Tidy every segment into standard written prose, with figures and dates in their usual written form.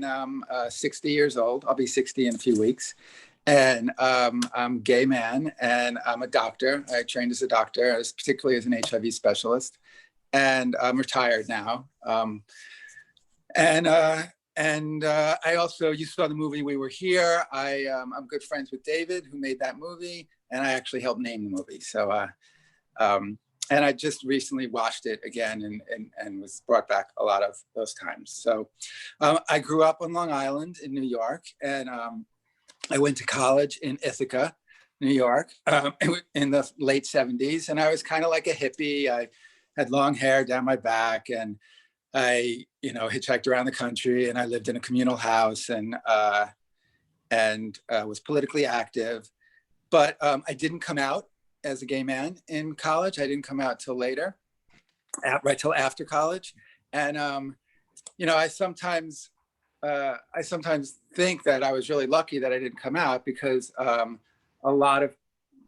I'm 60 years old. I'll be 60 in a few weeks. And I'm a gay man, and I'm a doctor. I trained as a doctor, particularly as an HIV specialist. And I'm retired now. And I also, you saw the movie We Were Here. I'm good friends with David, who made that movie, and I actually helped name the movie. So, and I just recently watched it again and was brought back a lot of those times. So I grew up on Long Island in New York, and I went to college in Ithaca, New York, in the late 70s. And I was kind of like a hippie. I had long hair down my back, and I, hitchhiked around the country, and I lived in a communal house and was politically active. But I didn't come out as a gay man in college. I didn't come out till later, right till after college. And, I sometimes think that I was really lucky that I didn't come out, because a lot of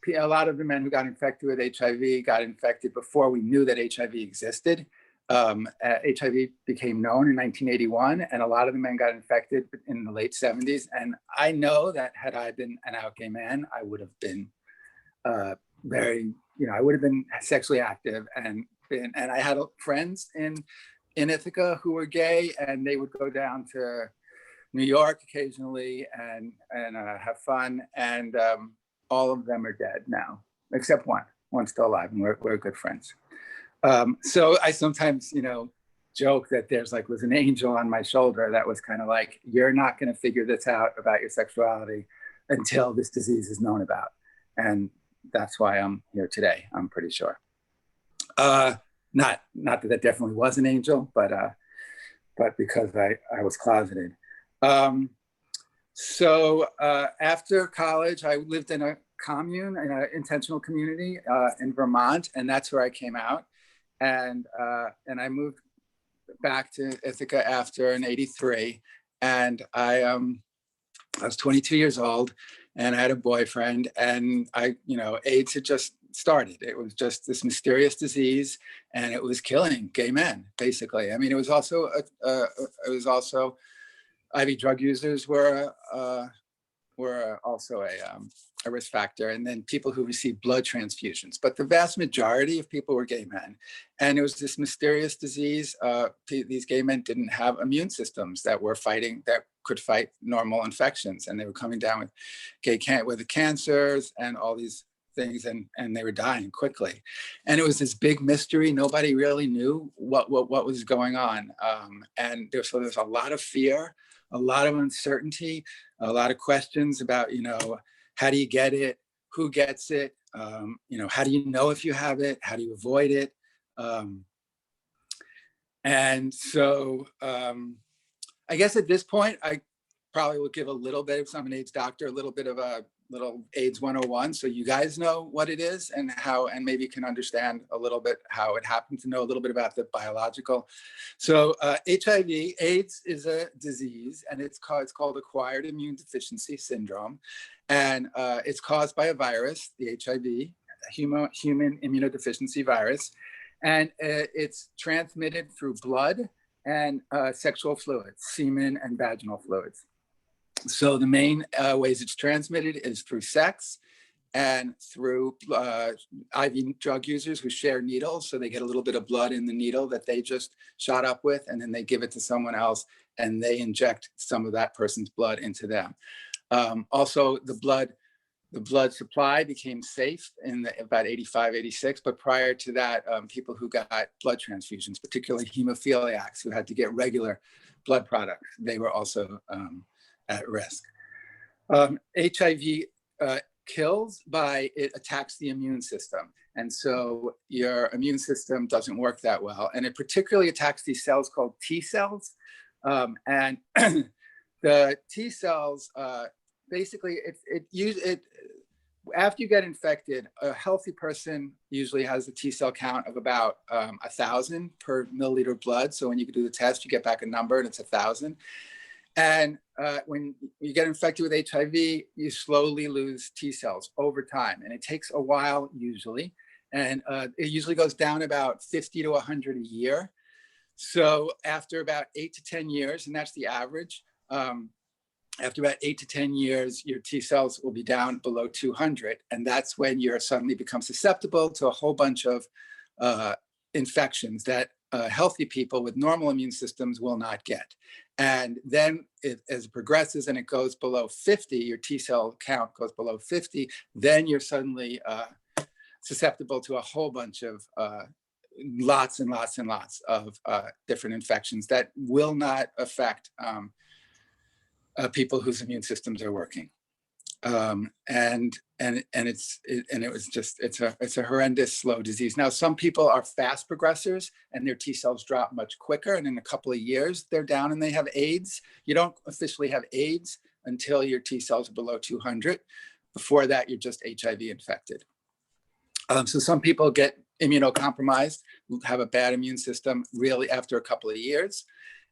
the men who got infected with HIV got infected before we knew that HIV existed. HIV became known in 1981, and a lot of the men got infected in the late 70s. And I know that had I been an out gay man, I would have been I would have been sexually active, and I had friends in Ithaca who were gay, and they would go down to New York occasionally and have fun. And all of them are dead now, except one. One's still alive, and we're good friends. So I sometimes, joke that was an angel on my shoulder that was kind of like, you're not going to figure this out about your sexuality until this disease is known about. And that's why I'm here today, I'm pretty sure. Not that definitely was an angel, but because I was closeted. So after college, I lived in a commune, in an intentional community in Vermont, and that's where I came out. And I moved back to Ithaca after in '83, and I was 22 years old, and I had a boyfriend, and AIDS had just started. It was just this mysterious disease, and it was killing gay men, basically. I mean, it was also IV drug users were also a risk factor, and then people who received blood transfusions. But the vast majority of people were gay men, and it was this mysterious disease. These gay men didn't have immune systems that could fight normal infections, and they were coming down with with the cancers and all these things, and they were dying quickly. And it was this big mystery. Nobody really knew what was going on, and there's a lot of fear, a lot of uncertainty, a lot of questions about, how do you get it? Who gets it? How do you know if you have it? How do you avoid it? And so I guess at this point, I probably will give a little bit, if I'm an AIDS doctor, a little bit of a little AIDS 101. So you guys know what it is and maybe can understand a little bit how it happened, to know a little bit about the biological. So HIV, AIDS is a disease, and it's called acquired immune deficiency syndrome. And it's caused by a virus, the HIV, human immunodeficiency virus. And it's transmitted through blood and sexual fluids, semen and vaginal fluids. So the main ways it's transmitted is through sex and through IV drug users who share needles. So they get a little bit of blood in the needle that they just shot up with, and then they give it to someone else, and they inject some of that person's blood into them. Also, the blood supply became safe in about 85, 86. But prior to that, people who got blood transfusions, particularly hemophiliacs who had to get regular blood products, they were also at risk. HIV kills by it attacks the immune system. And so your immune system doesn't work that well. And it particularly attacks these cells called T cells. And the T cells, basically, after you get infected, a healthy person usually has a T cell count of about 1,000 per milliliter of blood. So when you do the test, you get back a number, and it's 1,000. And when you get infected with HIV, you slowly lose T cells over time. And it takes a while usually. And it usually goes down about 50 to 100 a year. So after about 8 to 10 years, and that's the average, after about 8 to 10 years, your T cells will be down below 200. And that's when you suddenly become susceptible to a whole bunch of infections that healthy people with normal immune systems will not get. And then as it progresses and it goes below 50, your T cell count goes below 50, then you're suddenly susceptible to a whole bunch of lots and lots and lots of different infections that will not affect people whose immune systems are working. It's a horrendous slow disease. Now, some people are fast progressors and their T cells drop much quicker, and in a couple of years they're down and they have AIDS. You don't officially have AIDS until your T cells are below 200. Before that, you're just HIV infected. So some people get immunocompromised, have a bad immune system really after a couple of years.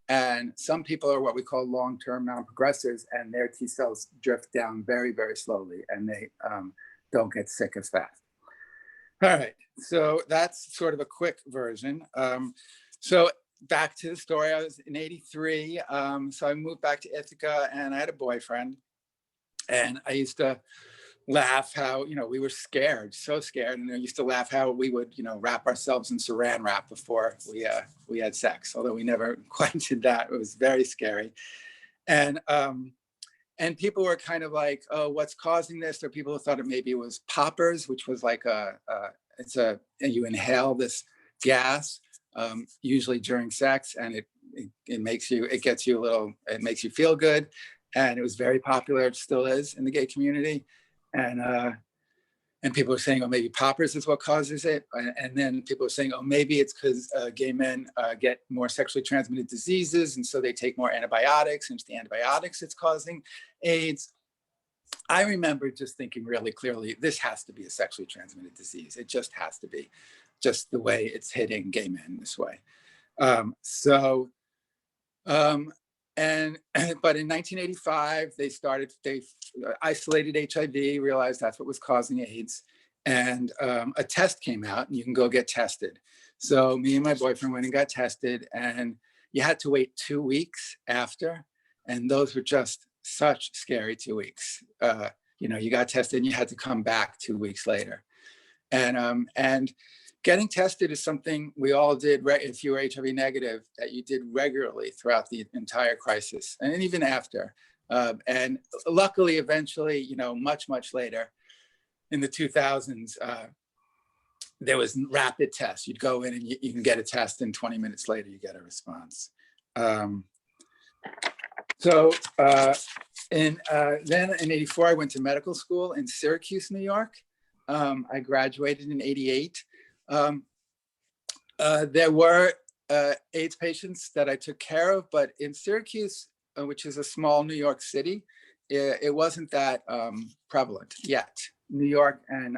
And some people are what we call long-term non-progressors, and their T cells drift down very, very slowly, and they don't get sick as fast. All right, so that's sort of a quick version. So back to the story, I was in '83, so I moved back to Ithaca, and I had a boyfriend, and I used to laugh how, we were scared, so scared. And I used to laugh how we would, wrap ourselves in saran wrap before we had sex, although we never quite did that. It was very scary. And people were kind of like, oh, what's causing this? There are people who thought it maybe was poppers, which was like you inhale this gas, usually during sex, and it makes you feel good. And it was very popular, it still is in the gay community. And people are saying, oh, maybe poppers is what causes it. And then people are saying, oh, maybe it's because gay men get more sexually transmitted diseases, and so they take more antibiotics, and it's the antibiotics that's causing AIDS. I remember just thinking really clearly, this has to be a sexually transmitted disease. It just has to be, just the way it's hitting gay men this way. But in 1985, they isolated HIV, realized that's what was causing AIDS, and a test came out, and you can go get tested. So me and my boyfriend went and got tested, and you had to wait 2 weeks after, and those were just such scary 2 weeks. You got tested, and you had to come back 2 weeks later, and getting tested is something we all did, if you were HIV negative, that you did regularly throughout the entire crisis, and even after. And luckily, eventually, much, much later, in the 2000s, there was rapid tests. You'd go in and you can get a test, and 20 minutes later, you get a response. Then in '84, I went to medical school in Syracuse, New York. I graduated in '88. There were AIDS patients that I took care of, but in Syracuse, which is a small New York city, it wasn't that prevalent yet. New York and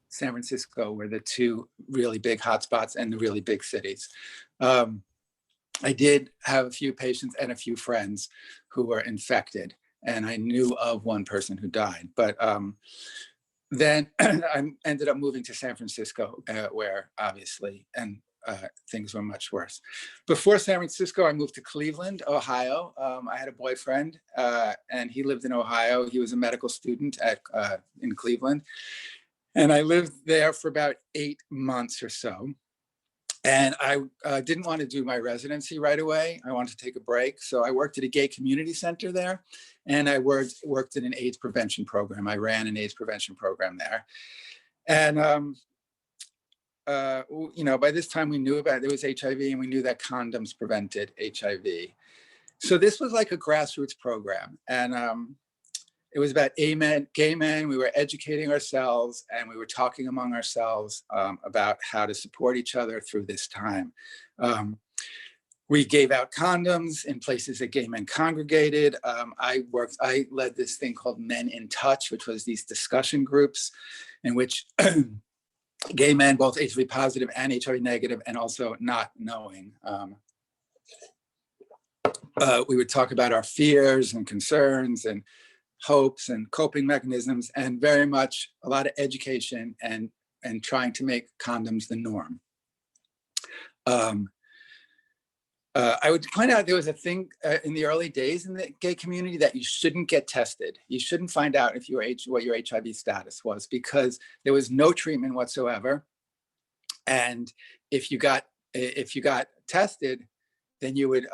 San Francisco were the two really big hotspots and the really big cities. I did have a few patients and a few friends who were infected, and I knew of one person who died, but then I ended up moving to San Francisco, where obviously, things were much worse. Before San Francisco, I moved to Cleveland, Ohio. I had a boyfriend, and he lived in Ohio. He was a medical student in Cleveland. And I lived there for about 8 months or so. And I didn't want to do my residency right away. I wanted to take a break. So I worked at a gay community center there, and I worked in an AIDS prevention program. I ran an AIDS prevention program there. And, by this time we knew there was HIV, and we knew that condoms prevented HIV. So this was like a grassroots program. And it was about gay men. We were educating ourselves, and we were talking among ourselves about how to support each other through this time. We gave out condoms in places that gay men congregated. I led this thing called Men in Touch, which was these discussion groups in which gay men, both HIV positive and HIV negative, and also not knowing, we would talk about our fears and concerns and hopes and coping mechanisms, and very much a lot of education and trying to make condoms the norm. I would point out there was a thing in the early days in the gay community that you shouldn't get tested. You shouldn't find out if you were what your HIV status was, because there was no treatment whatsoever. And if you got tested, then you would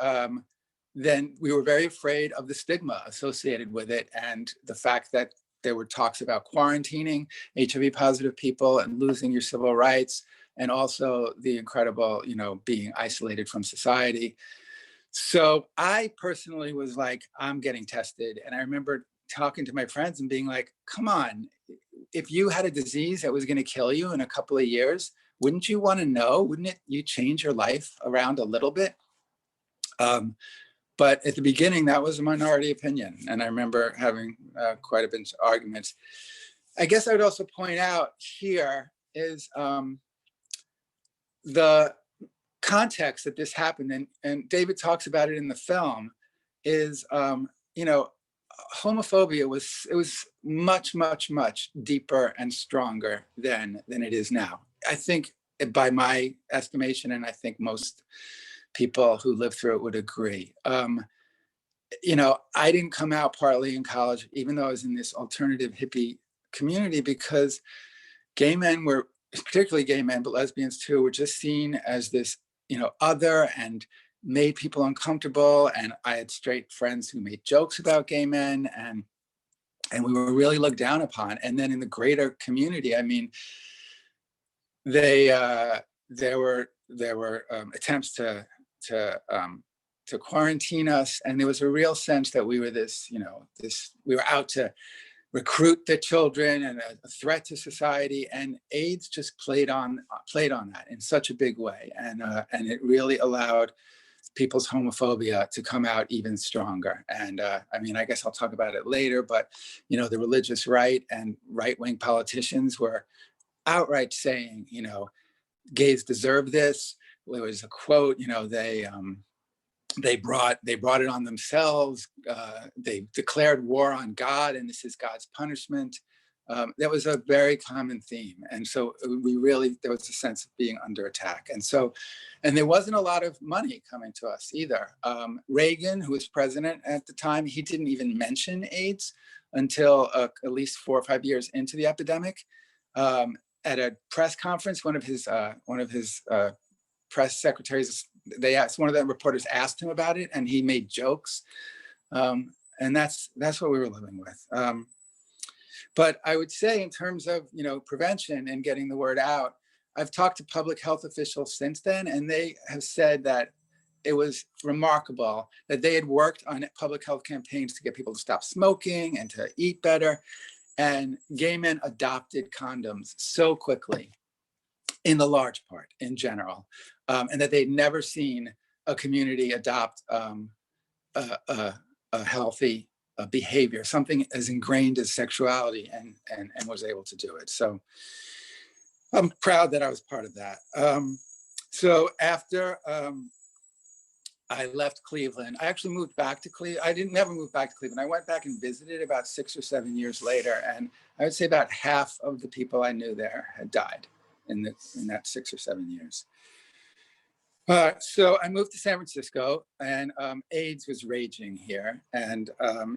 then we were very afraid of the stigma associated with it, and the fact that there were talks about quarantining HIV positive people and losing your civil rights, and also the incredible, being isolated from society. So I personally was like, I'm getting tested. And I remember talking to my friends and being like, come on, if you had a disease that was going to kill you in a couple of years, wouldn't you want to know? Wouldn't you change your life around a little bit? But at the beginning, that was a minority opinion. And I remember having quite a bit of arguments. I guess I would also point out here is the context that this happened, and David talks about it in the film, is homophobia was much, much, much deeper and stronger than it is now. I think, by my estimation, and I think most people who lived through it would agree. I didn't come out partly in college, even though I was in this alternative hippie community, because gay men were, particularly gay men, but lesbians too, were just seen as this, other, and made people uncomfortable. And I had straight friends who made jokes about gay men, and we were really looked down upon. And then in the greater community, I mean, there were attempts to quarantine us, and there was a real sense that we were we were out to recruit the children and a threat to society. And AIDS just played on that in such a big way, and it really allowed people's homophobia to come out even stronger. And I guess I'll talk about it later, but the religious right and right-wing politicians were outright saying, gays deserve this. There was a quote, they brought it on themselves. They declared war on God, and this is God's punishment. That was a very common theme. And so there was a sense of being under attack. And there wasn't a lot of money coming to us either. Reagan, who was president at the time, he didn't even mention AIDS until at least 4 or 5 years into the epidemic. At a press conference, one of his press secretaries, one of the reporters asked him about it, and he made jokes. And that's what we were living with. But I would say, in terms of prevention and getting the word out, I've talked to public health officials since then, and they have said that it was remarkable that they had worked on public health campaigns to get people to stop smoking and to eat better. And gay men adopted condoms so quickly, in the large part, in general, and that they'd never seen a community adopt a healthy behavior, something as ingrained as sexuality, and was able to do it. So I'm proud that I was part of that. So after I left Cleveland, I actually moved back to Cleveland. I didn't never move back to Cleveland. I went back and visited about 6 or 7 years later, and I would say about half of the people I knew there had died in that 6 or 7 years. So I moved to San Francisco, and AIDS was raging here. And,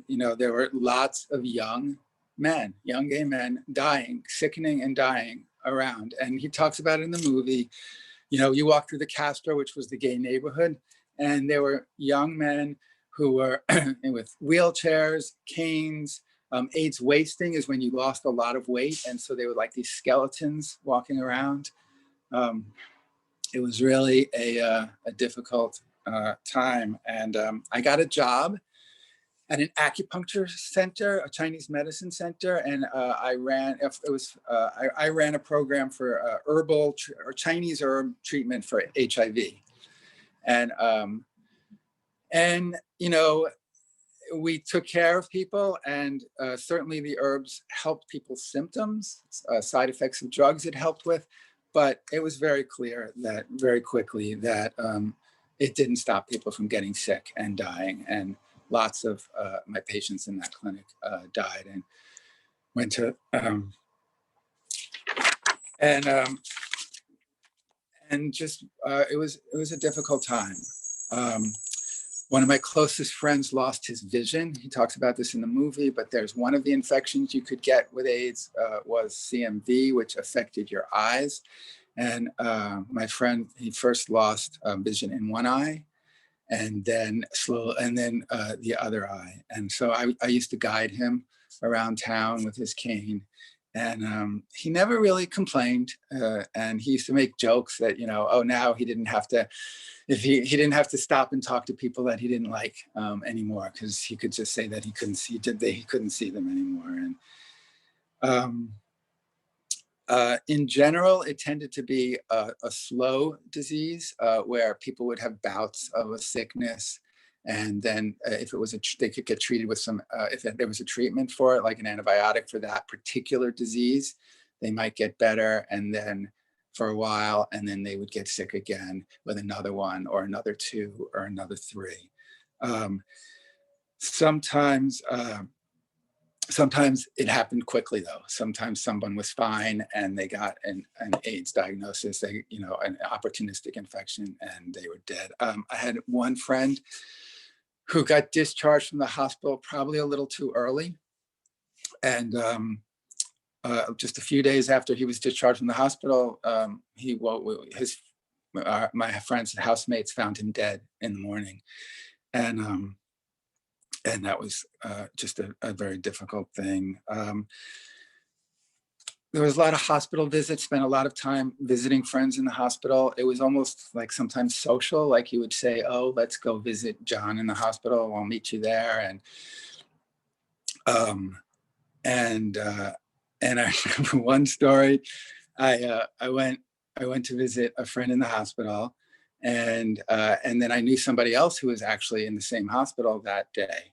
there were lots of young gay men dying, sickening and dying around. And he talks about it in the movie. You walk through the Castro, which was the gay neighborhood, and there were young men who were with wheelchairs, canes. AIDS wasting is when you lost a lot of weight. And so they were like these skeletons walking around. It was really a difficult time. And I got a job at an acupuncture center, a Chinese medicine center. And I ran a program for herbal or Chinese herb treatment for HIV. And we took care of people, and certainly the herbs helped people's symptoms, side effects of drugs it helped with. But it was very clear that very quickly that it didn't stop people from getting sick and dying. And lots of my patients in that clinic died and went to, and just it was a difficult time. One of my closest friends lost his vision. He talks about this in the movie, but there's one of the infections you could get with AIDS was CMV, which affected your eyes. And my friend, he first lost vision in one eye, and then the other eye. And so I used to guide him around town with his cane. And he never really complained. And he used to make jokes that, oh, now he didn't have to, if he didn't have to stop and talk to people that he didn't like anymore, because he could just say that he couldn't see them anymore. And in general, it tended to be a slow disease where people would have bouts of a sickness. And then if it was they could get treated with if there was a treatment for it, like an antibiotic for that particular disease, they might get better. And then for a while, and then they would get sick again with another one or another two or another three. Sometimes it happened quickly, though. Sometimes someone was fine and they got an AIDS diagnosis, an opportunistic infection, and they were dead. I had one friend who got discharged from the hospital probably a little too early. And just a few days after he was discharged from the hospital, my friend's housemates found him dead in the morning. And that was just a very difficult thing. There was a lot of hospital visits, spent a lot of time visiting friends in the hospital. It was almost like sometimes social, like he would say, oh, let's go visit John in the hospital. I'll meet you there. And I remember one story. I went to visit a friend in the hospital, and then I knew somebody else who was actually in the same hospital that day.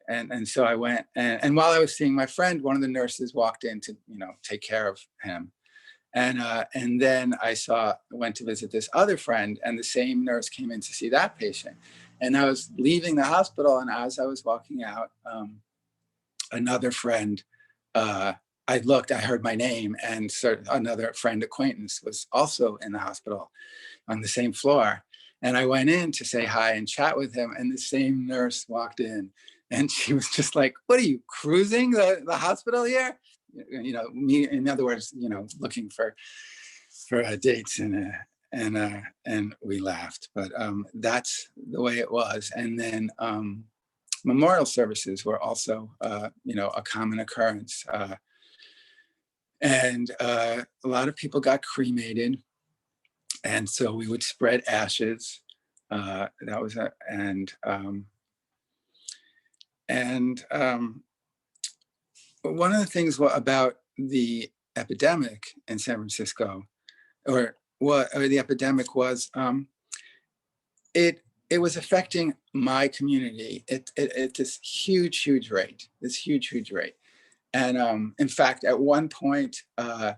And so I went, and while I was seeing my friend, one of the nurses walked in to take care of him, and then I went to visit this other friend, and the same nurse came in to see that patient. And I was leaving the hospital, and as I was walking out, another friend, I heard my name, and another friend acquaintance was also in the hospital on the same floor. And I went in to say hi and chat with him, and the same nurse walked in, and she was just like, "What are you, cruising the hospital here?" Me, in other words, looking for dates, and we laughed. But that's the way it was. And then memorial services were also, a common occurrence. And a lot of people got cremated. And so we would spread ashes. One of the things about the epidemic in San Francisco, or the epidemic was, it was affecting my community at this huge rate. And in fact, at one point, in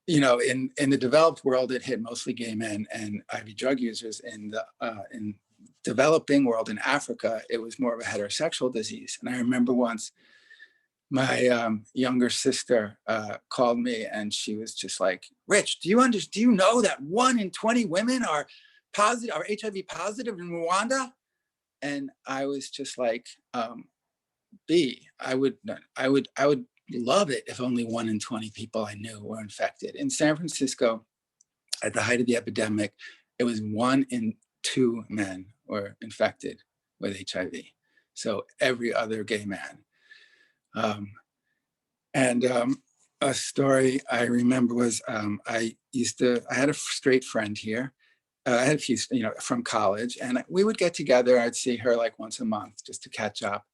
the developed world, it hit mostly gay men and IV drug users. In the developing world, in Africa, it was more of a heterosexual disease. And I remember once my younger sister called me, and she was just like, "Rich, do you know that 1 in 20 women are HIV positive in Rwanda?" And I was just like, B, I would love it if only 1 in 20 people I knew were infected. In San Francisco, at the height of the epidemic, it was 1 in 2 men were infected with HIV. So every other gay man. A story I remember was I had a straight friend here. I had a few, from college, and we would get together. I'd see her like once a month just to catch up.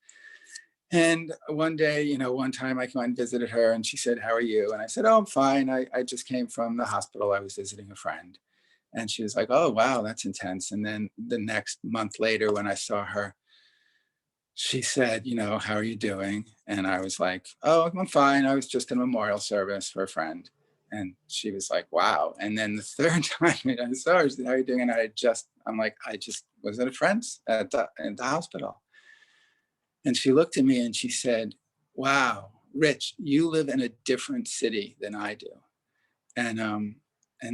And one day, one time I came and visited her, and she said, "How are you?" And I said, "Oh, I'm fine. I just came from the hospital. I was visiting a friend." And she was like, "Oh, wow, that's intense." And then the next month later, when I saw her, she said, "How are you doing?" And I was like, "Oh, I'm fine. I was just in a memorial service for a friend." And she was like, "Wow." And then the third time I saw her, she said, "How are you doing?" And I'm like, "I just was at a friend's at the hospital." And she looked at me and she said, "Wow, Rich, you live in a different city than I do." And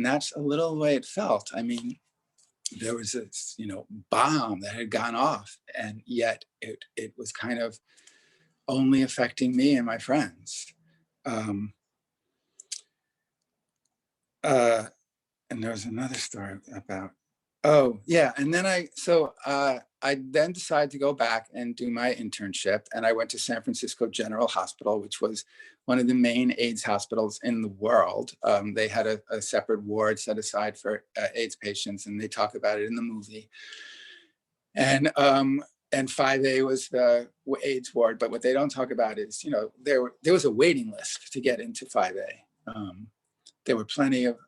that's a little the way it felt. I mean, there was this, bomb that had gone off, and yet it was kind of only affecting me and my friends. Um, and there was another story about, oh yeah, and then I then decided to go back and do my internship, and I went to San Francisco General Hospital, which was one of the main AIDS hospitals in the world. They had a separate ward set aside for AIDS patients, and they talk about it in the movie. And 5A was the AIDS ward, but what they don't talk about is, there was a waiting list to get into 5A. There were plenty of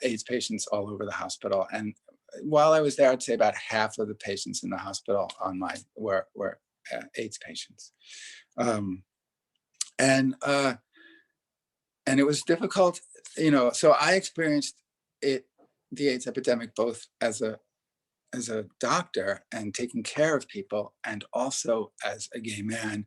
AIDS patients all over the hospital, and while I was there, I'd say about half of the patients in the hospital were AIDS patients, and it was difficult, So I experienced the AIDS epidemic both as a doctor and taking care of people, and also as a gay man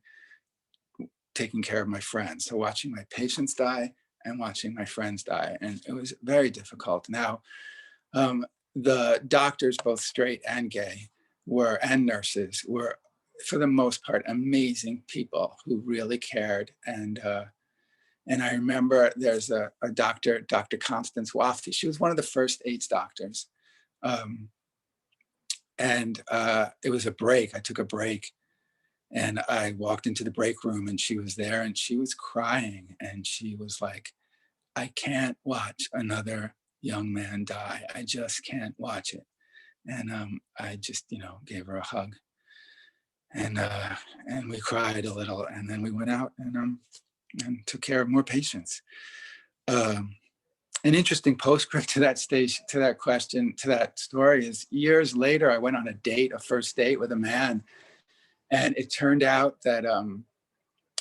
taking care of my friends. So watching my patients die and watching my friends die, and it was very difficult. Now, the doctors, both straight and gay, and nurses, were, for the most part, amazing people who really cared. And I remember there's a doctor, Dr. Constance Wafi. She was one of the first AIDS doctors. And it was a break. I took a break, and I walked into the break room, and she was there, and she was crying, and she was like, I can't watch another young man die. I just can't watch it. And I just, gave her a hug, and we cried a little, and then we went out and took care of more patients. An interesting postscript to that question, to that story, is years later, I went on a first date with a man, and it turned out that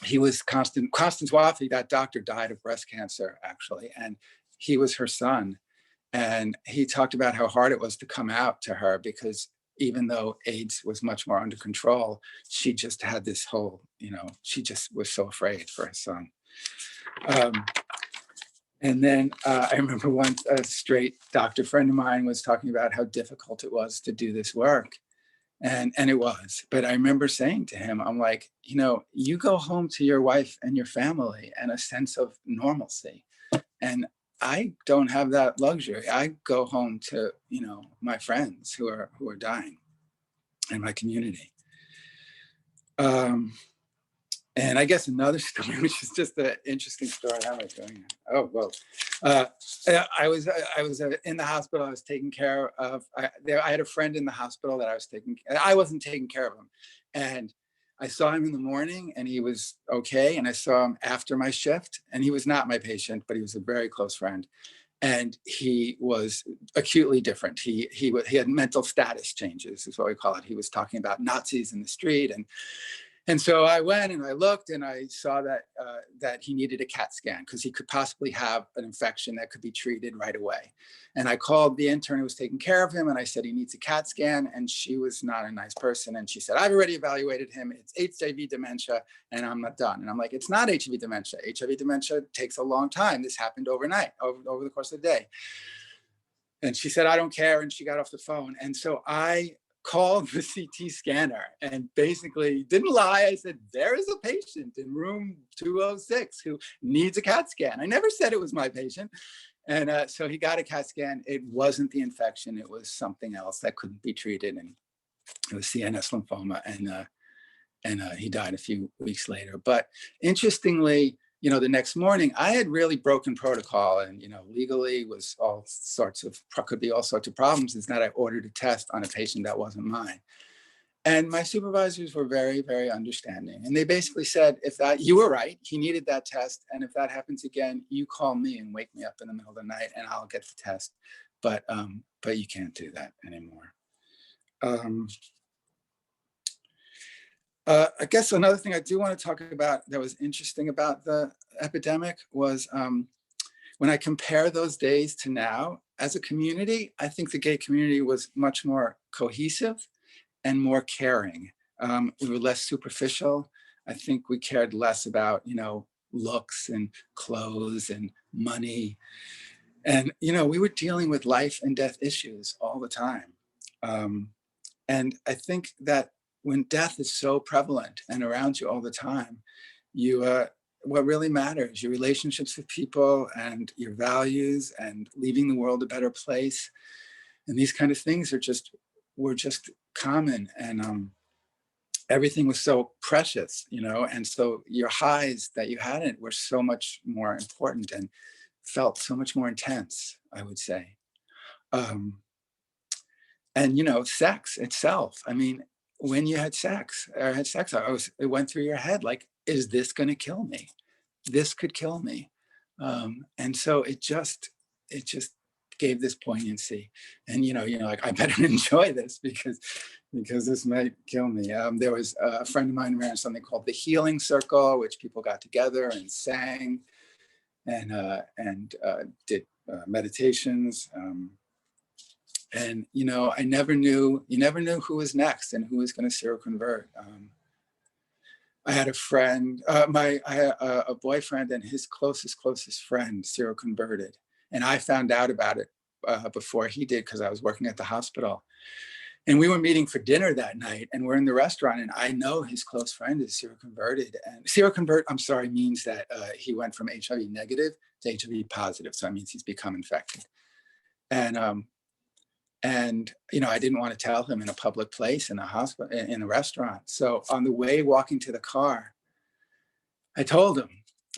he was Constance Wafi. That doctor died of breast cancer, actually, and he was her son. And he talked about how hard it was to come out to her, because even though AIDS was much more under control, she just had this whole, she just was so afraid for his son. And then I remember once a straight doctor friend of mine was talking about how difficult it was to do this work. And it was. But I remember saying to him, I'm like, you go home to your wife and your family and a sense of normalcy. And I don't have that luxury. I go home to, my friends who are dying, and my community. And I guess another story, which is just an interesting story. How am I doing? Oh, well, I was in the hospital. I was taking care of, I had a friend in the hospital that I wasn't taking care of him. And I saw him in the morning, and he was okay. And I saw him after my shift, and he was not my patient, but he was a very close friend. And he was acutely different. He had mental status changes, is what we call it. He was talking about Nazis in the street, and so I went and I looked, and I saw that he needed a CAT scan, because he could possibly have an infection that could be treated right away. And I called the intern who was taking care of him, and I said, he needs a CAT scan. And she was not a nice person. And she said, I've already evaluated him. It's HIV dementia, and I'm not done. And I'm like, it's not HIV dementia. HIV dementia takes a long time. This happened overnight, over the course of the day. And she said, I don't care. And she got off the phone. And so I called the CT scanner and basically didn't lie. I said, there is a patient in room 206 who needs a CAT scan. I never said it was my patient. And so he got a CAT scan. It wasn't the infection. It was something else that couldn't be treated. And it was CNS lymphoma. And he died a few weeks later. But interestingly, the next morning, I had really broken protocol, and, legally was could be all sorts of problems. Is that I ordered a test on a patient that wasn't mine. And my supervisors were very, very understanding. And they basically said, you were right, he needed that test. And if that happens again, you call me and wake me up in the middle of the night, and I'll get the test. But you can't do that anymore. I guess another thing I do want to talk about that was interesting about the epidemic was when I compare those days to now, as a community, I think the gay community was much more cohesive and more caring. We were less superficial. I think we cared less about, looks and clothes and money. And, we were dealing with life and death issues all the time. And I think that when death is so prevalent and around you all the time, what really matters, your relationships with people and your values and leaving the world a better place. And these kind of things were just common. And everything was so precious, and so your highs that you hadn't were so much more important and felt so much more intense, I would say. Um, and sex itself, I mean, when you had sex or had sex, it went through your head like, is this going to kill me? This could kill me. And so it just gave this poignancy. And like, I better enjoy this because this might kill me. There was a friend of mine ran something called the Healing Circle, which people got together and sang and did meditations. And I never knew. You never knew who was next and who was going to seroconvert. I had a friend, I had a boyfriend, and his closest friend seroconverted, and I found out about it before he did because I was working at the hospital. And we were meeting for dinner that night, and we're in the restaurant, and I know his close friend is seroconverted. And seroconvert, I'm sorry, means that he went from HIV negative to HIV positive, so that means he's become infected. And I didn't want to tell him in a public place, in a hospital, in a restaurant. So on the way walking to the car, I told him,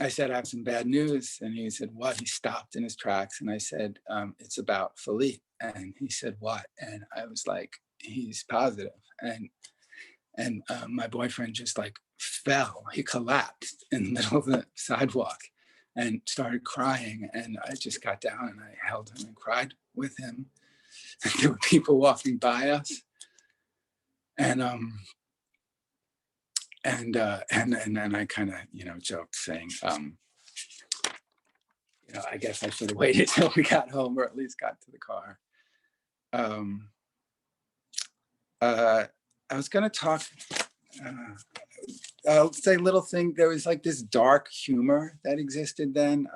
I said, I have some bad news. And he said, what? He stopped in his tracks. And I said, it's about Philippe. And he said, what? And I was like, he's positive. And my boyfriend just like fell. He collapsed in the middle of the sidewalk and started crying. And I just got down and I held him and cried with him. There were people walking by us, and then I kind of joked, saying, I guess I should have waited till we got home, or at least got to the car. I was going to talk. I'll say a little thing. There was like this dark humor that existed then.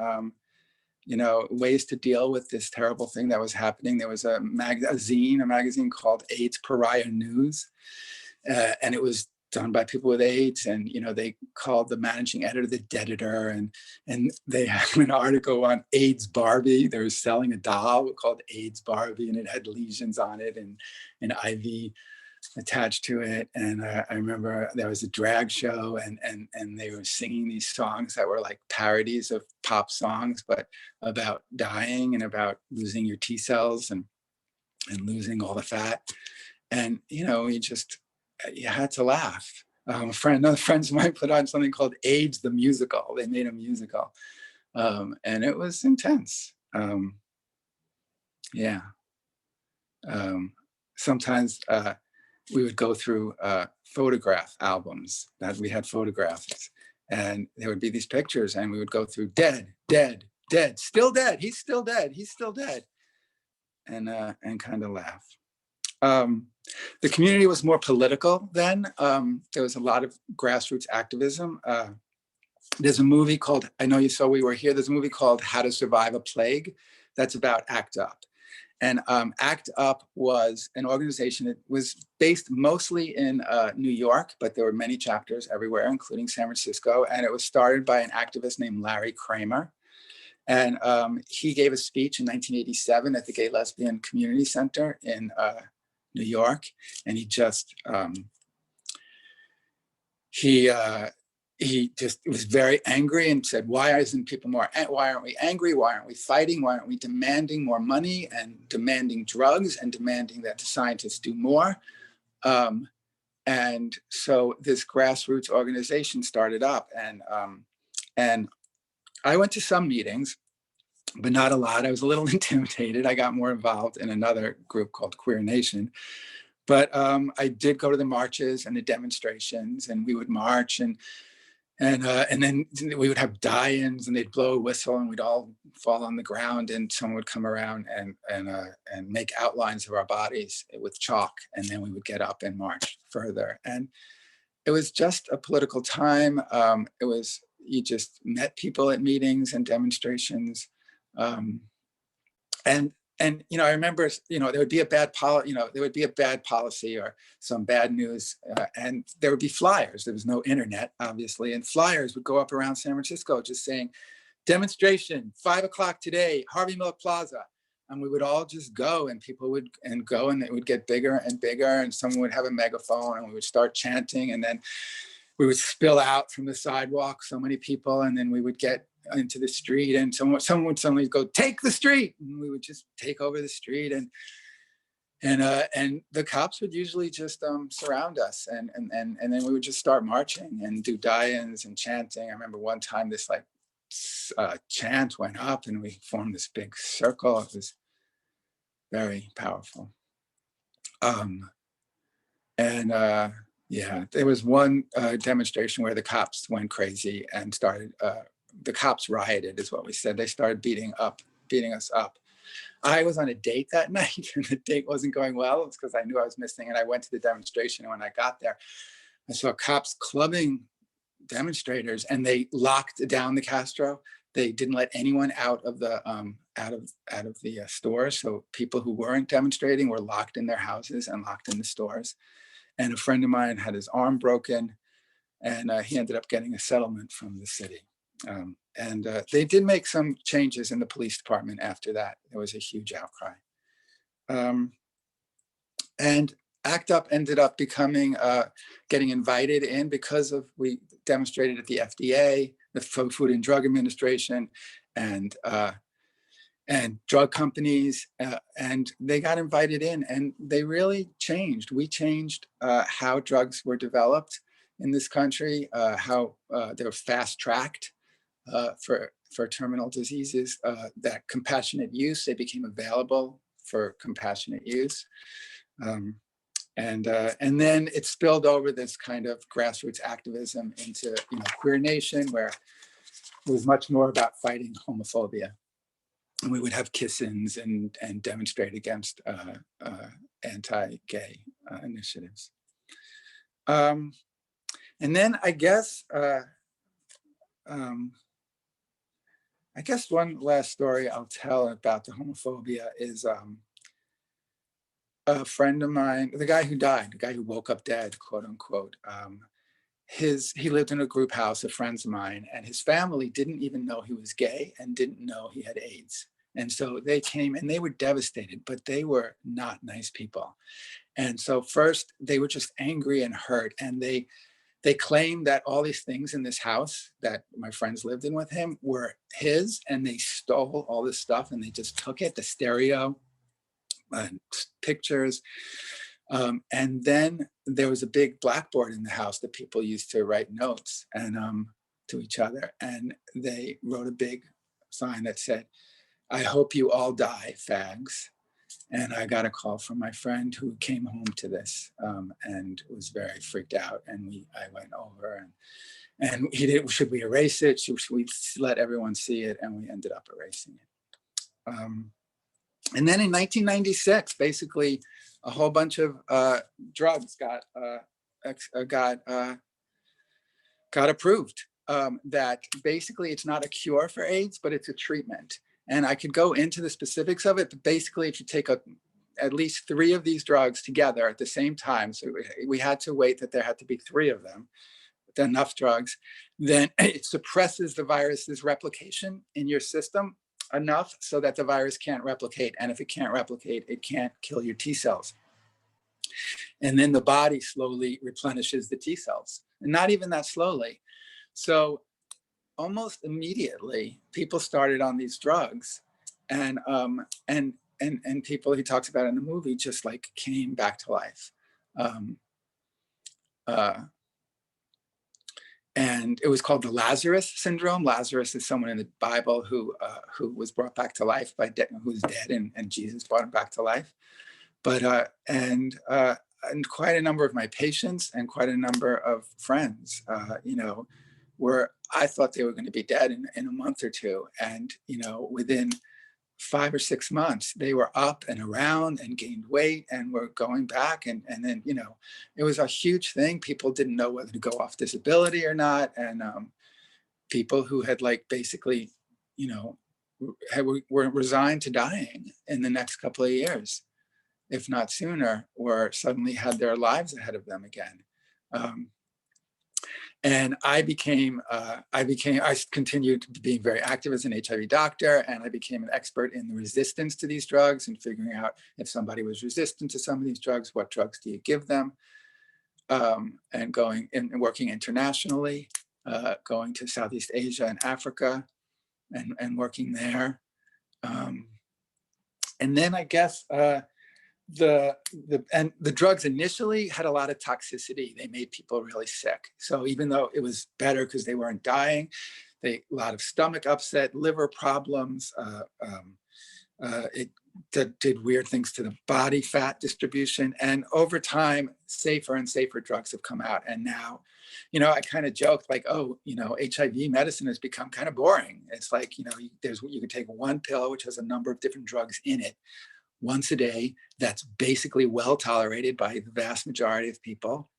Ways to deal with this terrible thing that was happening. There was a magazine called AIDS Pariah News, and it was done by people with AIDS. And they called the managing editor the Deaditor, and they had an article on AIDS Barbie. They were selling a doll called AIDS Barbie, and it had lesions on it and an IV attached to it. And I remember there was a drag show, and they were singing these songs that were like parodies of pop songs, but about dying and about losing your T cells and losing all the fat. And you had to laugh. Another friends of mine put on something called AIDS the Musical. They made a musical, and it was intense. Sometimes we would go through photograph albums that we had photographs, and there would be these pictures, and we would go through dead, still dead, he's still dead, and kind of laugh. The community was more political then. There was a lot of grassroots activism. There's a movie called, I know you saw We Were Here, there's a movie called How to Survive a Plague that's about ACT UP. And ACT UP was an organization that was based mostly in New York, but there were many chapters everywhere, including San Francisco. And it was started by an activist named Larry Kramer. And he gave a speech in 1987 at the Gay Lesbian Community Center in New York. And he just was very angry and said, why aren't we angry? Why aren't we fighting? Why aren't we demanding more money and demanding drugs and demanding that the scientists do more? And so this grassroots organization started up, and I went to some meetings, but not a lot. I was a little intimidated. I got more involved in another group called Queer Nation. But I did go to the marches and the demonstrations, and we would march, and then we would have die-ins, and they'd blow a whistle, and we'd all fall on the ground, and someone would come around and make outlines of our bodies with chalk, and then we would get up and march further. And it was just a political time. You just met people at meetings and demonstrations, and and I remember, there would be a bad policy or some bad news, and there would be flyers. There was no internet, obviously, and flyers would go up around San Francisco just saying, demonstration, 5 o'clock today, Harvey Milk Plaza. And we would all just go, and people would go, and it would get bigger and bigger, and someone would have a megaphone, and we would start chanting, and then we would spill out from the sidewalk, so many people, and then we would get into the street, and someone would suddenly go, take the street, and we would just take over the street, and the cops would usually just surround us, and then we would just start marching and do die-ins and chanting. I remember one time this chant went up, and we formed this big circle. It was very powerful. Yeah, there was one demonstration where the cops went crazy and started, the cops rioted, is what we said. They started beating us up. I was on a date that night, and the date wasn't going well. It's because I knew I was missing, and I went to the demonstration. And when I got there, I saw cops clubbing demonstrators, and they locked down the Castro. They didn't let anyone out of the stores. So people who weren't demonstrating were locked in their houses and locked in the stores. And a friend of mine had his arm broken, and he ended up getting a settlement from the city. They did make some changes in the police department after that. There was a huge outcry. And ACT UP ended up becoming, getting invited in because we demonstrated at the FDA, the Food and Drug Administration, and drug companies, and they got invited in, and they really changed. We changed how drugs were developed in this country, how they were fast-tracked for terminal diseases, that compassionate use, they became available for compassionate use. And then it spilled over this kind of grassroots activism into Queer Nation, where it was much more about fighting homophobia. And we would have kiss-ins and demonstrate against anti-gay initiatives. And then I guess one last story I'll tell about the homophobia is a friend of mine, the guy who died, the guy who woke up dead, quote unquote. He lived in a group house of friends of mine, and his family didn't even know he was gay and didn't know he had AIDS. And so they came, and they were devastated, but they were not nice people. And so first they were just angry and hurt, and they claimed that all these things in this house that my friends lived in with him were his, and they stole all this stuff, and they just took it, the stereo and pictures. And then there was a big blackboard in the house that people used to write notes and to each other. And they wrote a big sign that said, "I hope you all die, fags." And I got a call from my friend who came home to this and was very freaked out. And I went over and he did, should we erase it? Should we let everyone see it? And we ended up erasing it. And then in 1996, basically a whole bunch of drugs got approved. That basically it's not a cure for AIDS, but it's a treatment. And I could go into the specifics of it, but basically if you take at least 3 of these drugs together at the same time, so we had to wait that there had to be 3 of them, enough drugs, then it suppresses the virus's replication in your system enough so that the virus can't replicate. And if it can't replicate, it can't kill your T cells. And then the body slowly replenishes the T cells, and not even that slowly. So almost immediately, people started on these drugs, and people he talks about in the movie just like came back to life. And it was called the Lazarus syndrome. Lazarus is someone in the Bible who was brought back to life who's dead, and Jesus brought him back to life. But and quite a number of my patients and quite a number of friends, I thought they were going to be dead in a month or two. And, within 5 or 6 months, they were up and around and gained weight and were going back. And then, it was a huge thing. People didn't know whether to go off disability or not. And people who had basically, were resigned to dying in the next couple of years, if not sooner, or suddenly had their lives ahead of them again. And I continued being very active as an HIV doctor, and I became an expert in the resistance to these drugs and figuring out if somebody was resistant to some of these drugs, what drugs do you give them? And going and working internationally, going to Southeast Asia and Africa and working there. And then I guess the drugs initially had a lot of toxicity. They made people really sick. So even though it was better because they weren't dying, a lot of stomach upset, liver problems. It did weird things to the body fat distribution. And over time, safer and safer drugs have come out. And now, I kind of joked like, oh, HIV medicine has become kind of boring. It's like, you can take one pill, which has a number of different drugs in it, once a day, that's basically well tolerated by the vast majority of people,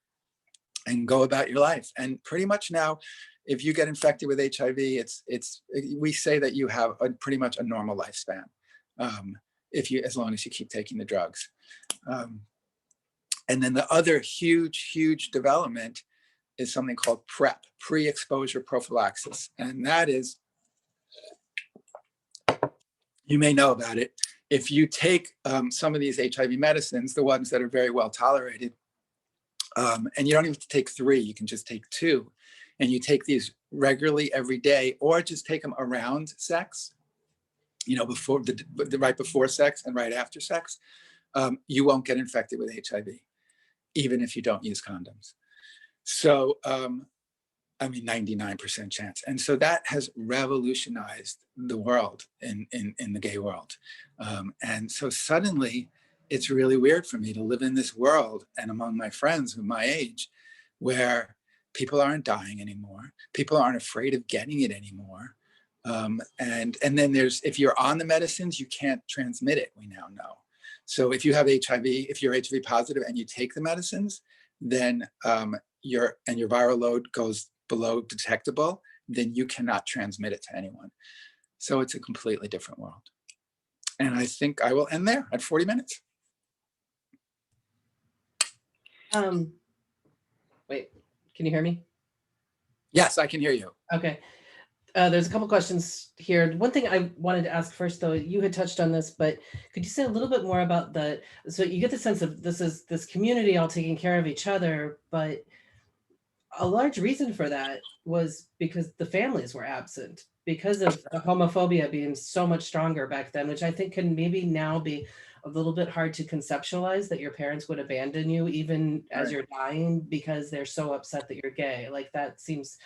and go about your life. And pretty much now, if you get infected with HIV, we say that you have pretty much a normal lifespan, as long as you keep taking the drugs. And then the other huge development is something called PrEP, pre-exposure prophylaxis. And that is, you may know about it, if you take some of these HIV medicines, the ones that are very well tolerated, and you don't even have to take 3, you can just take 2, and you take these regularly every day, or just take them around sex, before right before sex and right after sex, you won't get infected with HIV, even if you don't use condoms. So, 99% chance. And so that has revolutionized the world in the gay world. And so suddenly it's really weird for me to live in this world and among my friends of my age, where people aren't dying anymore. People aren't afraid of getting it anymore. And then if you're on the medicines, you can't transmit it, we now know. So if you have HIV, if you're HIV positive and you take the medicines, then your viral load goes below detectable, then you cannot transmit it to anyone. So it's a completely different world. And I think I will end there at 40 minutes. Wait, can you hear me? Yes, I can hear you. Okay. There's a couple questions here. One thing I wanted to ask first, though, you had touched on this, but could you say a little bit more about so you get the sense of this community all taking care of each other, but a large reason for that was because the families were absent, because of the homophobia being so much stronger back then, which I think can maybe now be a little bit hard to conceptualize, that your parents would abandon you even as you're dying because they're so upset that you're gay. Like, that seems,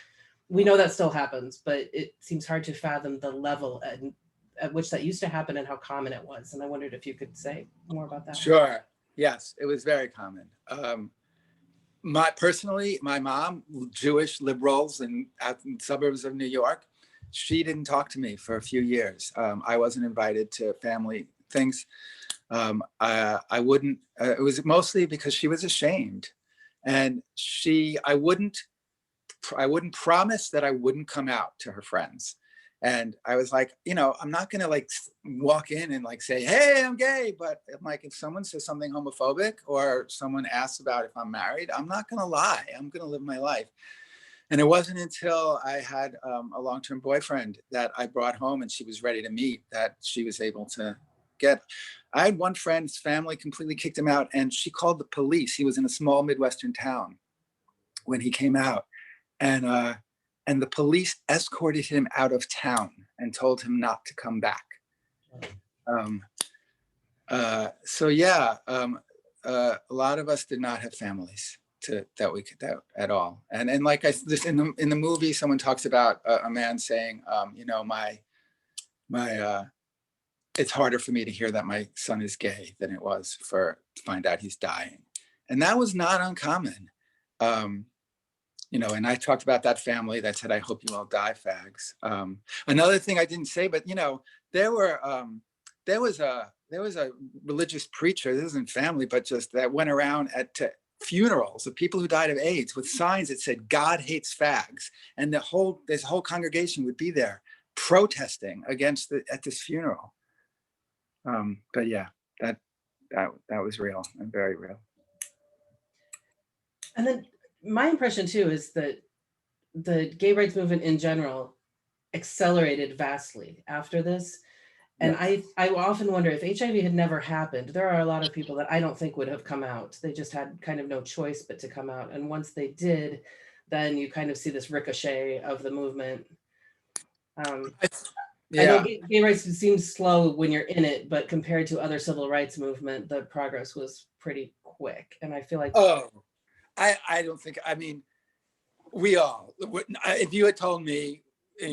we know that still happens, but it seems hard to fathom the level at which that used to happen and how common it was. And I wondered if you could say more about that. Sure. Yes, it was very common. Personally, my mom, Jewish liberals in suburbs of New York, she didn't talk to me for a few years. I wasn't invited to family things. I wouldn't, it was mostly because she was ashamed, and I wouldn't promise that I wouldn't come out to her friends. And I was like, I'm not going to walk in and say, hey, I'm gay. But I'm like, if someone says something homophobic or someone asks about if I'm married, I'm not going to lie. I'm going to live my life. And it wasn't until I had a long-term boyfriend that I brought home and she was ready to meet that she was able to get. I had one friend's family completely kicked him out, and she called the police. He was in a small Midwestern town when he came out. And the police escorted him out of town and told him not to come back. So yeah, a lot of us did not have families that we could at all. And like this in the movie, someone talks about a man saying, it's harder for me to hear that my son is gay than it was to find out he's dying, and that was not uncommon. And I talked about that family that said, I hope you all die, fags. Another thing I didn't say, but there was a religious preacher, this isn't family, but just that went around to funerals of people who died of AIDS with signs that said, God hates fags. And this whole congregation would be there protesting against at this funeral. But yeah, that was real and very real. And then my impression too is that the gay rights movement in general accelerated vastly after this. And Yes. I often wonder if HIV had never happened, there are a lot of people that I don't think would have come out. They just had kind of no choice but to come out. And once they did, then you kind of see this ricochet of the movement. I know Yeah. gay rights seems slow when you're in it, but compared to other civil rights movement, the progress was pretty quick. And I feel like, Oh, I don't think, I mean, if you had told me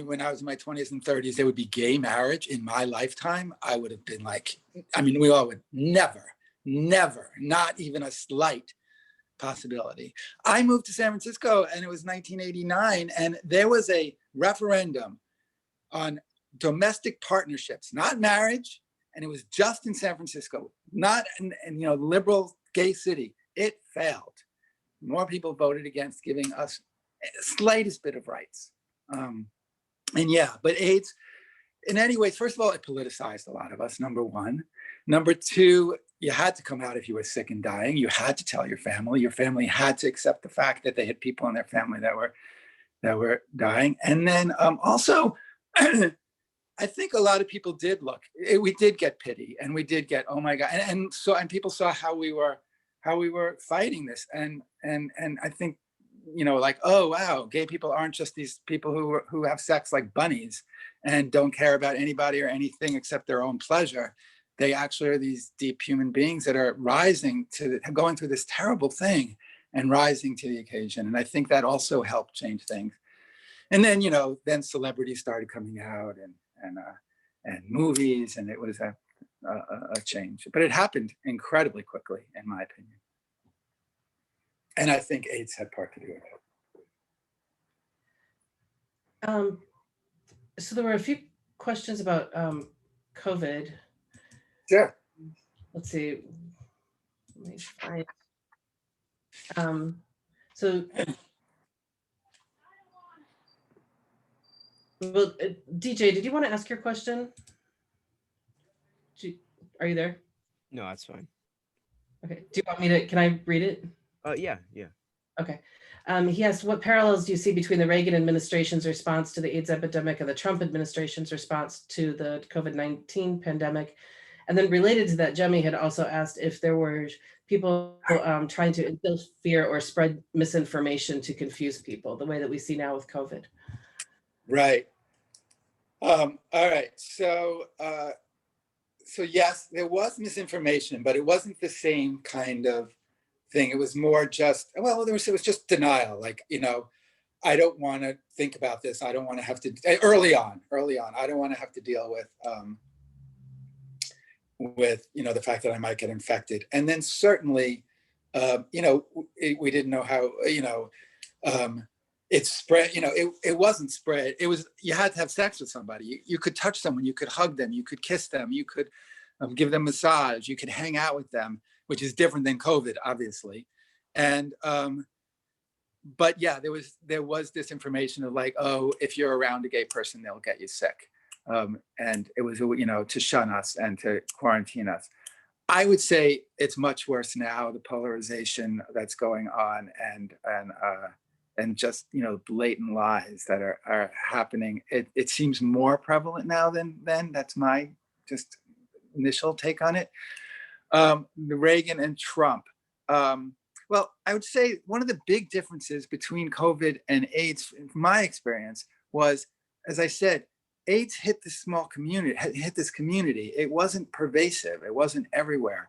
when I was in my 20s and 30s, there would be gay marriage in my lifetime, I would have been like, I mean, we all would never, not even a slight possibility. I moved to San Francisco and it was 1989, and there was a referendum on domestic partnerships, not marriage, and it was just in San Francisco, not in liberal gay city. It failed. More people voted against giving us slightest bit of rights. And yeah, but AIDS, in any ways, first of all, it politicized a lot of us, number one. Number two, you had to come out if you were sick and dying. You had to tell your family. Your family had to accept the fact that they had people in their family that were dying. And then also, I think a lot of people did look. We did get pity, and we did get, oh my God, and people saw how we were fighting this, and I think, like, oh wow, gay people aren't just these people who have sex like bunnies and don't care about anybody or anything except their own pleasure. They actually are these deep human beings that are going through this terrible thing and rising to the occasion. And I think that also helped change things. And then, then celebrities started coming out and movies, and it was a change. But it happened incredibly quickly, in my opinion. And I think AIDS had part to do with it. So there were a few questions about COVID. Sure. Let's see. Let me find. So, well, DJ, did you want to ask your question? Are you there? No, that's fine. Okay. Do you want me to? Can I read it? Yeah. Okay. He asked, what parallels do you see between the Reagan administration's response to the AIDS epidemic and the Trump administration's response to the COVID-19 pandemic? And then related to that, Jemmy had also asked if there were people trying to instill fear or spread misinformation to confuse people, the way that we see now with COVID. Right. All right. So yes, there was misinformation, but it wasn't the same kind of thing. It was more just, it was just denial. Like, I don't want to think about this. I don't want to have to, early on, I don't want to have to deal with the fact that I might get infected. And then certainly, we didn't know how, it spread, it wasn't spread. It was, you had to have sex with somebody. You could touch someone, you could hug them, you could kiss them, you could give them massage, you could hang out with them, which is different than COVID, obviously. And, but yeah, there was this information of like, oh, if you're around a gay person, they'll get you sick. And it was, to shun us and to quarantine us. I would say it's much worse now, the polarization that's going on and just, blatant lies that are happening. It seems more prevalent now than then. That's my just initial take on it. The Reagan and Trump. Well, I would say one of the big differences between COVID and AIDS, from my experience, was, as I said, AIDS hit this small community, hit this community. It wasn't pervasive. It wasn't everywhere.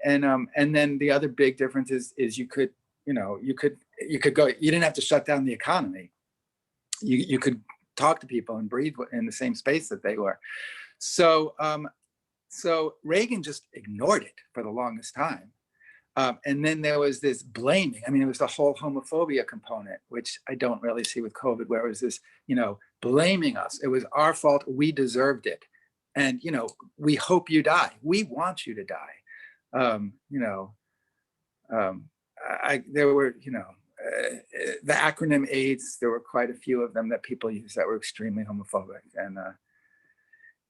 And then the other big difference is you could go. You didn't have to shut down the economy. You could talk to people and breathe in the same space that they were. So Reagan just ignored it for the longest time. And then there was this blaming. I mean, it was the whole homophobia component, which I don't really see with COVID, where it was this, blaming us. It was our fault. We deserved it. And, we hope you die. We want you to die. There were, the acronym AIDS, there were quite a few of them that people used that were extremely homophobic.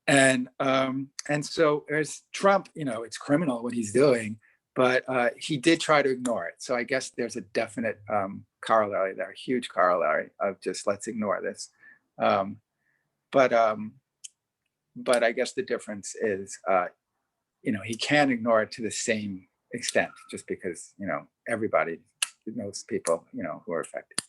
And so there's Trump, it's criminal what he's doing, but he did try to ignore it. So I guess there's a definite corollary there, a huge corollary of just let's ignore this. But I guess the difference is, he can't ignore it to the same extent, just because, everybody knows people, who are affected.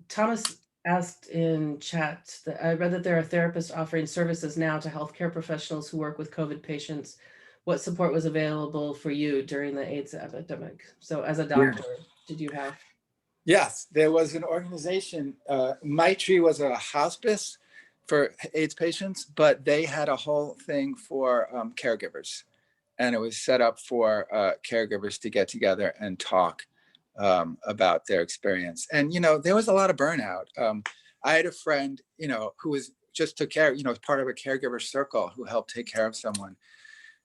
Thomas asked in chat that I read that there are therapists offering services now to healthcare professionals who work with COVID patients. What support was available for you during the AIDS epidemic? So as a doctor, did you have? Yes, there was an organization, Maitri was a hospice for AIDS patients, but they had a whole thing for caregivers. And it was set up for caregivers to get together and talk about their experience. And, there was a lot of burnout. I had a friend, who was just took care, was part of a caregiver circle who helped take care of someone,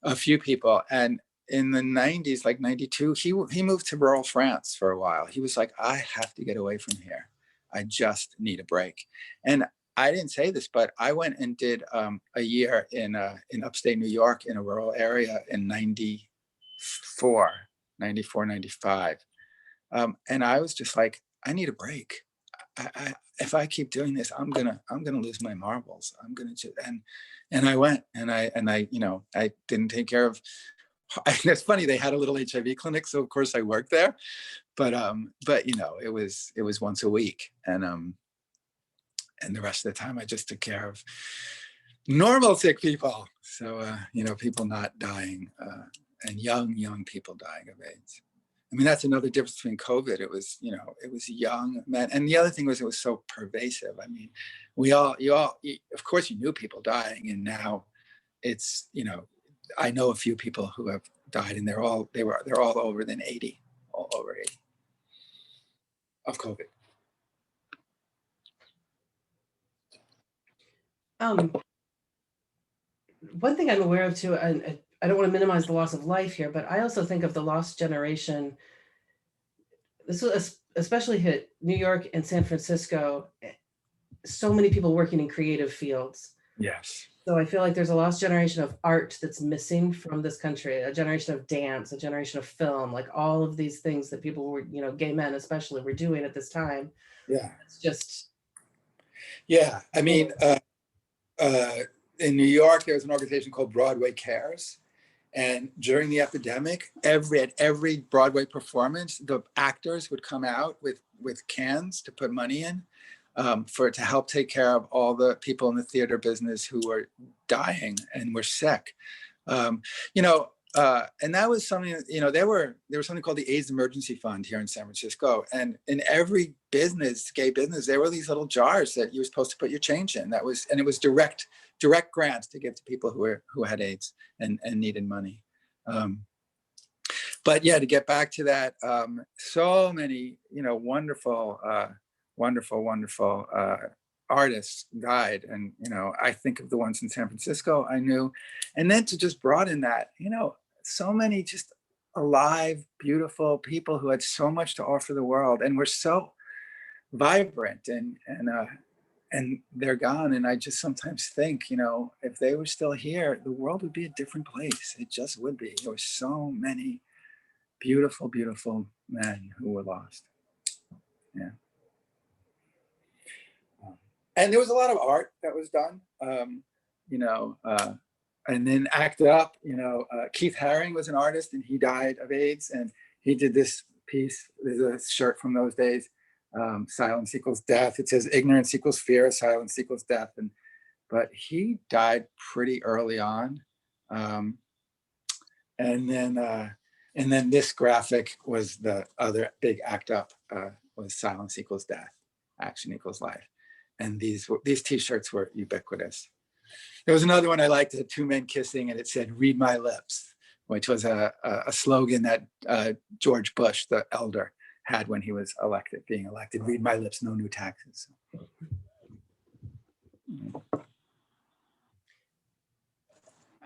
a few people. And in the 90s, like 92, he moved to rural France for a while. He was like, I have to get away from here. I just need a break. And I didn't say this, but I went and did a year in upstate New York in a rural area in 94, 95. And I was just like, I need a break. If I keep doing this, I'm gonna lose my marbles. I'm gonna just, and I went and I I didn't take care of. It's funny, they had a little HIV clinic, so of course I worked there, but it was once a week, and the rest of the time I just took care of normal sick people. So people not dying, and young people dying of AIDS. I mean, that's another difference between COVID. It was young men. And the other thing was, it was so pervasive. I mean, of course you knew people dying, and now it's, I know a few people who have died, and they're all over than 80, all over 80 of COVID. One thing I'm aware of too, and I don't want to minimize the loss of life here, but I also think of the lost generation. This was especially hit New York and San Francisco. So many people working in creative fields. Yes. So I feel like there's a lost generation of art that's missing from this country, a generation of dance, a generation of film, like all of these things that people were, gay men especially, were doing at this time. Yeah. It's just. Yeah. I mean, in New York, there was an organization called Broadway Cares. And during the epidemic, at every Broadway performance, the actors would come out with cans to put money in to help take care of all the people in the theater business who were dying and were sick. And that was something, there was something called the AIDS Emergency Fund here in San Francisco. And in every business, gay business, there were these little jars that you were supposed to put your change in. And it was direct grants to give to people who had AIDS and needed money. But yeah, to get back to that, so many, wonderful artists died. And, I think of the ones in San Francisco I knew. And then to just broaden that, so many just alive, beautiful people who had so much to offer the world and were so vibrant, and they're gone. And I just sometimes think, if they were still here, the world would be a different place. It just would be. There were so many beautiful, beautiful men who were lost. Yeah. And there was a lot of art that was done, and then ACT UP, Keith Haring was an artist, and he died of AIDS, and he did this piece. There's a shirt from those days, silence equals death. It says ignorance equals fear, silence equals death. But he died pretty early on. And then this graphic was the other big ACT UP, was silence equals death, action equals life. And these t-shirts were ubiquitous. There was another one I liked, had two men kissing, and it said, "Read my lips," which was a slogan that George Bush, the elder, had when he was being elected. "Read my lips, no new taxes."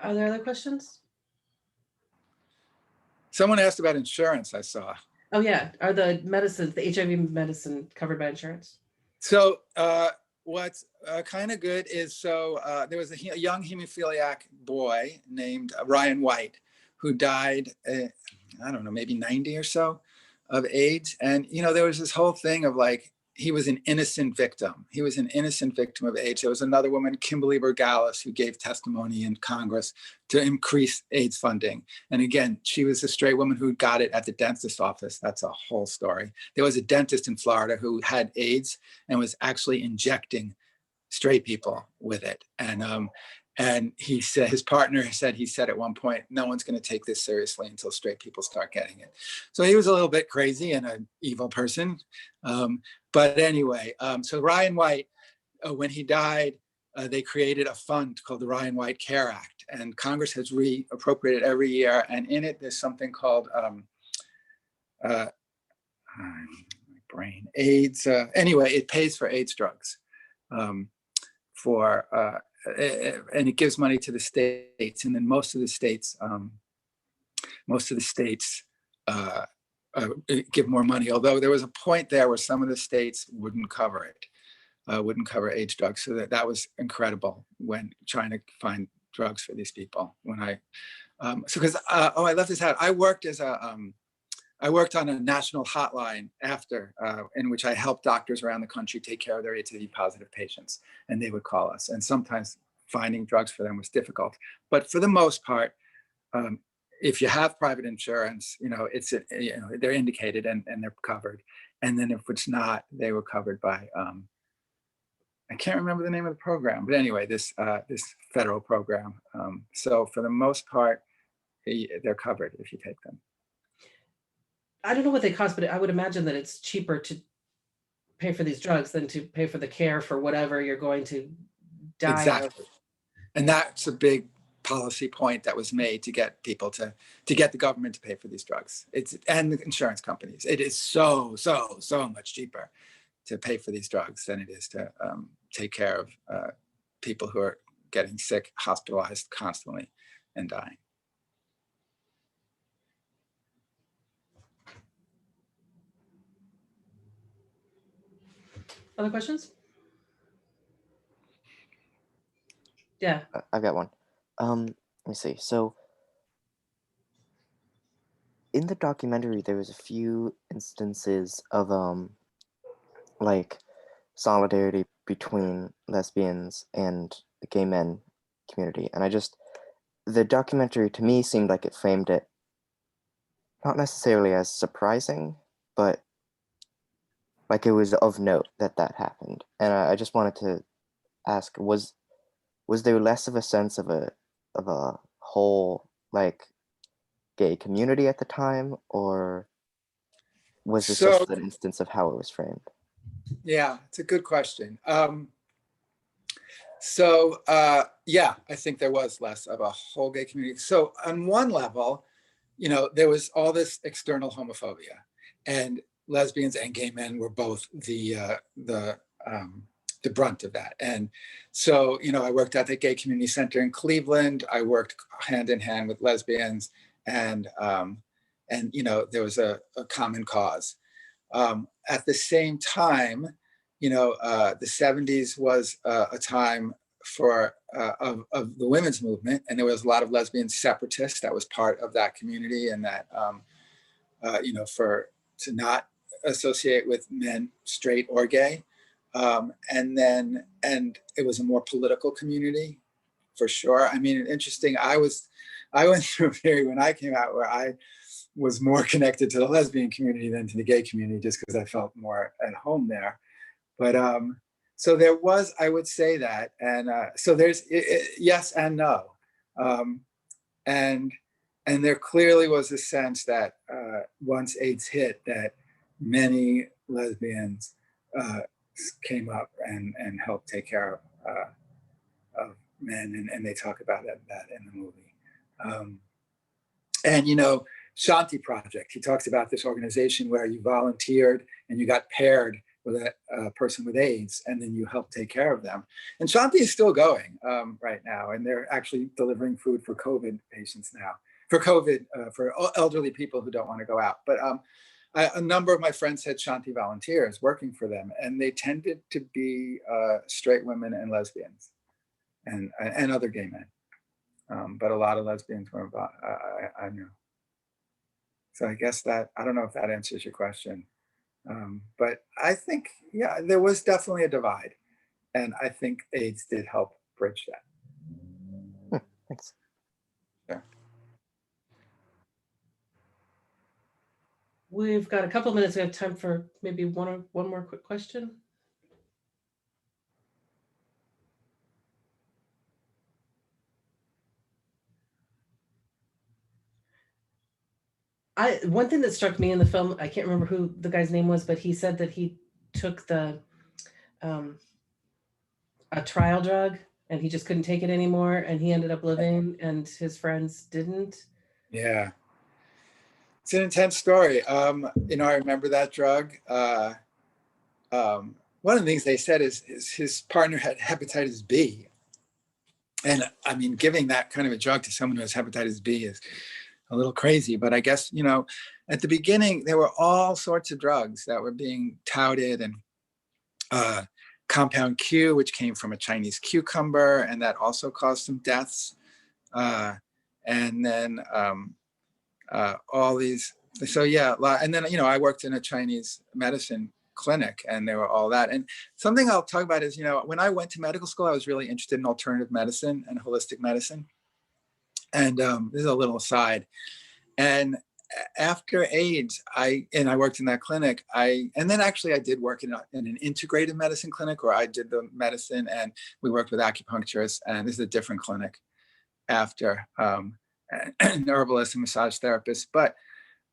Are there other questions? Someone asked about insurance, I saw. Oh yeah, are the medicines, the HIV medicine covered by insurance? So what's kind of good is, there was a young hemophiliac boy named Ryan White who died, I don't know, maybe 90 or so of AIDS. And, there was this whole thing of like, he was an innocent victim. He was an innocent victim of AIDS. There was another woman, Kimberly Bergalis, who gave testimony in Congress to increase AIDS funding. And again, she was a straight woman who got it at the dentist's office. That's a whole story. There was a dentist in Florida who had AIDS and was actually injecting straight people with it. And he said, his partner said, he said at one point, no one's going to take this seriously until straight people start getting it. So he was a little bit crazy and an evil person. But anyway, so Ryan White, when he died, they created a fund called the Ryan White Care Act, and Congress has reappropriated every year. And in it, there's something called my brain AIDS. Anyway, it pays for AIDS drugs, and it gives money to the states. And then most of the states give more money. Although there was a point there where some of the states wouldn't cover it. Wouldn't cover AIDS drugs. So that was incredible when trying to find drugs for these people. When I left this out. I worked on a national hotline after, in which I helped doctors around the country take care of their HIV positive patients, and they would call us. And sometimes finding drugs for them was difficult, but for the most part, if you have private insurance, they're indicated and they're covered. And then if it's not, they were covered by. I can't remember the name of the program, but anyway, this federal program. So for the most part, they're covered if you take them. I don't know what they cost, but I would imagine that it's cheaper to pay for these drugs than to pay for the care for whatever you're going to die Exactly. of. And that's a big policy point that was made to get people to get the government to pay for these drugs. And the insurance companies. It is so much cheaper to pay for these drugs than it is to take care of people who are getting sick, hospitalized constantly, and dying. Other questions? Yeah. I've got one. Let me see. So in the documentary, there was a few instances of like solidarity between lesbians and the gay men community, and the documentary to me seemed like it framed it not necessarily as surprising, but like it was of note that happened. And I just wanted to ask, was there less of a sense of a whole like gay community at the time, or was this just an instance of how it was framed? Yeah, it's a good question. Yeah, I think there was less of a whole gay community. So on one level, there was all this external homophobia, and lesbians and gay men were both the brunt of that. And so, I worked at the Gay Community Center in Cleveland. I worked hand in hand with lesbians, and there was a common cause. At the same time, the 70s was a time of the women's movement, and there was a lot of lesbian separatists that was part of that community, and that to not associate with men, straight or gay, and it was a more political community, for sure. I mean, interesting. I went through a period when I came out where I was more connected to the lesbian community than to the gay community, just because I felt more at home there. But so there was, I would say that, and so there's yes and no, and there clearly was a sense that once AIDS hit, that many lesbians came up and helped take care of men, and they talk about that in the movie. And Shanti Project, he talks about this organization where you volunteered and you got paired with a person with AIDS, and then you help take care of them. And Shanti is still going right now, and they're actually delivering food for COVID patients now, for COVID, for elderly people who don't want to go out. But a number of my friends had Shanti volunteers working for them, and they tended to be straight women and lesbians and other gay men. But a lot of lesbians were involved, I knew. So I guess that, I don't know if that answers your question. But I think, yeah, there was definitely a divide. And I think AIDS did help bridge that. Thanks. Yeah. We've got a couple of minutes. We have time for maybe one more quick question. One thing that struck me in the film, I can't remember who the guy's name was, but he said that he took a trial drug and he just couldn't take it anymore, and he ended up living and his friends didn't. Yeah. It's an intense story. You know, I remember that drug. One of the things they said is his partner had hepatitis B. And I mean, giving that kind of a drug to someone who has hepatitis B is a little crazy. But I guess, you know, at the beginning, there were all sorts of drugs that were being touted, and compound Q, which came from a Chinese cucumber, and that also caused some deaths. And then all these, so yeah, and then, you know, I worked in a Chinese medicine clinic, and there were all that. And something I'll talk about is, you know, when I went to medical school, I was really interested in alternative medicine and holistic medicine. And this is a little aside. And after AIDS, I worked in that clinic. And then actually I did work in an integrated medicine clinic where I did the medicine, and we worked with acupuncturists. And this is a different clinic after an herbalist and massage therapist. But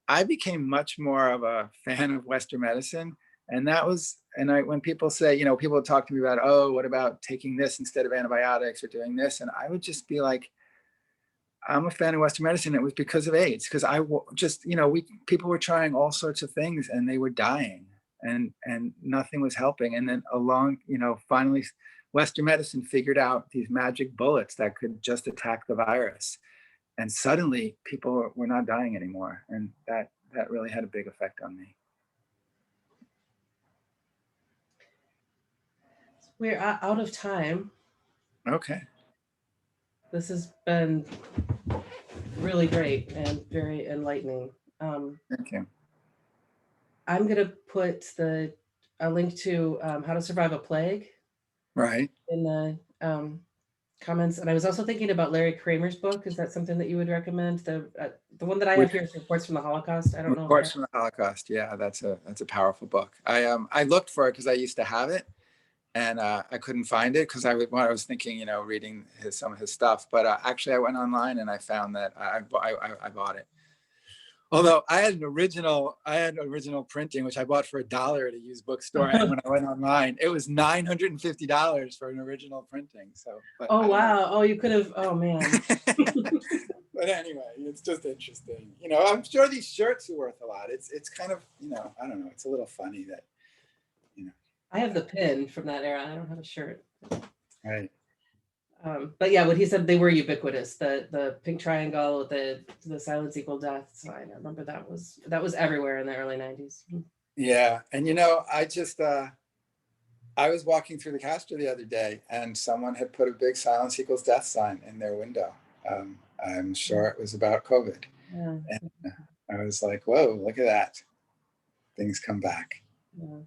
I became much more of a fan of Western medicine. And that was, when people say, you know, people would talk to me about, oh, what about taking this instead of antibiotics or doing this? And I would just be like, I'm a fan of Western medicine. It was because of AIDS, because I just, you know, people were trying all sorts of things and they were dying, and nothing was helping. And then along, you know, finally Western medicine figured out these magic bullets that could just attack the virus. And suddenly people were not dying anymore. And that really had a big effect on me. We're out of time. Okay. This has been really great and very enlightening. Thank you. I'm going to put a link to How to Survive a Plague Right. in the comments. And I was also thinking about Larry Kramer's book. Is that something that you would recommend? The one that I have here is Reports from the Holocaust. I don't know. Reports from the Holocaust. Yeah, that's a powerful book. I looked for it because I used to have it, and I couldn't find it because I was thinking, you know, reading some of his stuff. But actually, I went online and I found that I bought it. Although I had an original printing, which I bought for $1 at a used bookstore, and when I went online, it was $950 for an original printing. So. Oh wow! Oh, you could have. Oh man. But anyway, it's just interesting. You know, I'm sure these shirts are worth a lot. It's kind of, you know, I don't know. It's a little funny that, you know. I have the pin from that era. I don't have a shirt. Right. But yeah, what he said, they were ubiquitous. The pink triangle, the silence equal death sign. I remember that was everywhere in the early 90s. Yeah, and you know, I was walking through the Castro the other day, and someone had put a big silence equals death sign in their window. I'm sure it was about COVID. Yeah. And I was like, whoa, look at that. Things come back. Yeah.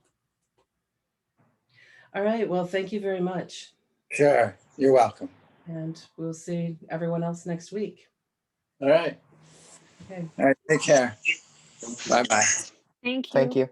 All right. Well, thank you very much. Sure. You're welcome. And we'll see everyone else next week. All right. Okay. All right. Take care. Bye-bye. Thank you. Thank you.